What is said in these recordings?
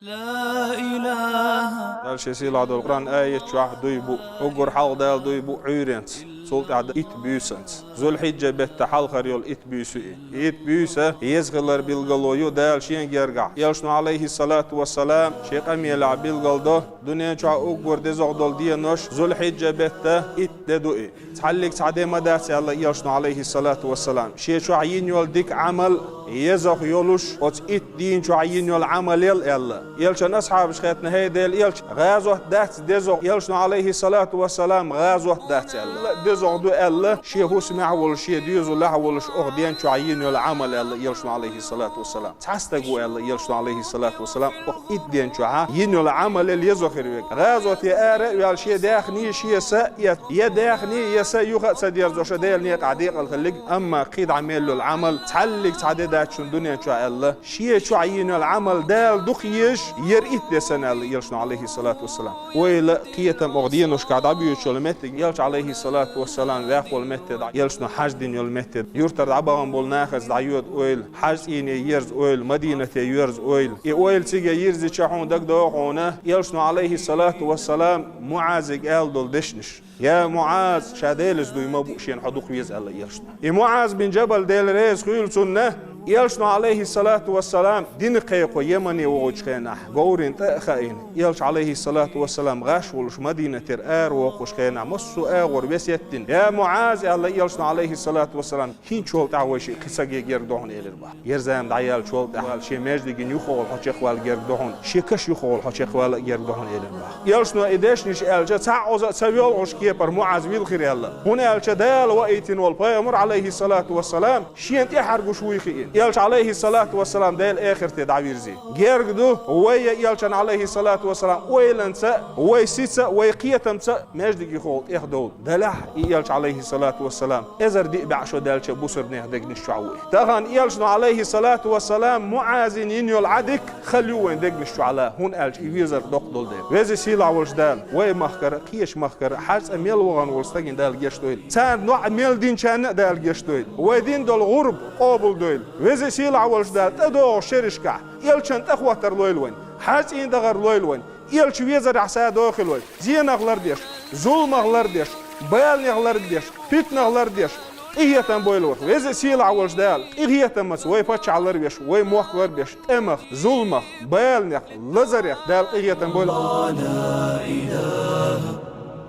لا إله. دال شيء لعد القرآن آية شواح دويبو أقر حال دال دويبو عيرنس سلط عد إت بيوسنس ذو الحجة بتحال خريول إت بيوسو إت بيوسة يزغلر بالقلويو دال شين جرجع يلشنو عليه الصلاة والسلام شيخ أميلع بالقلده دنيا شوا أقر دزغ دول دينوش ذو الحجة بته إت ددوئ تحلق سعدي مدات الله يلشنو عليه الصلاة والسلام شيء شو عين يول ديك عمل يزغ يولوش وت إت دين شو عين يول عمل يلا يلشن أصحاب شخيتنا هيدل يلش غازوة دات دزغ يلشنو عليه الصلاة والسلام غازوة دات يلا دزغ دو يلا شيء هو سمع ولا شيء ديزو لا ولا أخدين شو عين يول عمل يلا يلشنو عليه الصلاة والسلام تحستقو يلا يلشنو عليه الصلاة والسلام إت دين شو عين يول عمل يزغ خيرك غازوة يأرى يال شيء داخني شيء سا يداخني يسا يخ سدير زوج ديال نيت عديق الخلق أما قيد عمل له العمل تعلق تعدد شو الدنيا شو الله شيء شو عين العمل دال دخيش يرئت دسنا يلشنا عليه الصلاة والسلام ويل قيتم أغدين وش قاعد أبي يشلمت يلش عليه الصلاة والسلام ذاك والمت يلشنا حج دين يلمت يرتر عبهم بالناخذ دعيود ويل حج إني يرز ويل مدينة يرز ويل ويل تيجي يرز شحون دق دوقونه يلشنا عليه الصلاة والسلام معازق آل دول دشنش يا معاذ شاديلس دوي ما بوشين حدوق يزال يلشنا يا معاذ بن جبل ديل ريز خيل سنة يلشنا عليه الصلاة والسلام دين قيقو يمني وغوش خيناح قورين تأخين يلش عليه الصلاة والسلام غاش ولش مدينة ترآر وغوش خيناح مصو آغور بسيتين يا معاذ الله يلشنا عليه الصلاة والسلام هين شول تعوشي قصة يردوهن إلى البحر يرزام دعيال شول تعوال شي مجدقين يخوال حوشيخ واليردوهن شي كش يخوال حوشيخ واليردوهن إلى البحر يلشنا إداشنش ألجا تعوز سويل عشكي بر معاذ بالخير الله هنا الشدال وإيتين والبيامر عليه الصلاة والسلام شي انت يحرقوا شويخين يلش عليه الصلاة والسلام ديل آخر تدعوير زي جيرجدو ويا يلشن عليه الصلاة والسلام ويلنسا ويسيتسا ويقيتمسا مجدي خول يخدول دلح يلش عليه الصلاة والسلام إزر دي بعشو دالش بوسر نهدق نشعوي تغان يلشن عليه الصلاة والسلام معازين ينيول عدك خليوين دق نشعلا هون ألش يوزر دقدول ديل وزي سيلا ولش دال وي مخكر قيش مخكر حاس أميل وغن ولستقين دال جشتويل سان نوع ميل دين شان دال جشتويل ودين دول غرب قابل دويل وزي سيلا ولش دال تدو شرشكع يلشن تخوتر لويلوين حاس إن دغر لويلوين يلش ويزر عسا داخل وين زين أغلر ديش ظلم أغلر ديش بيال أغلر ديش فتنة أغلر ديش إيه تنبويلور وزي سيلا ولش دال إيه تمس وي فتش على بيش وي موخ بيش أمخ ظلمخ بيال لزر دال إيه تنبويلور لا إله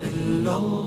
إلا الله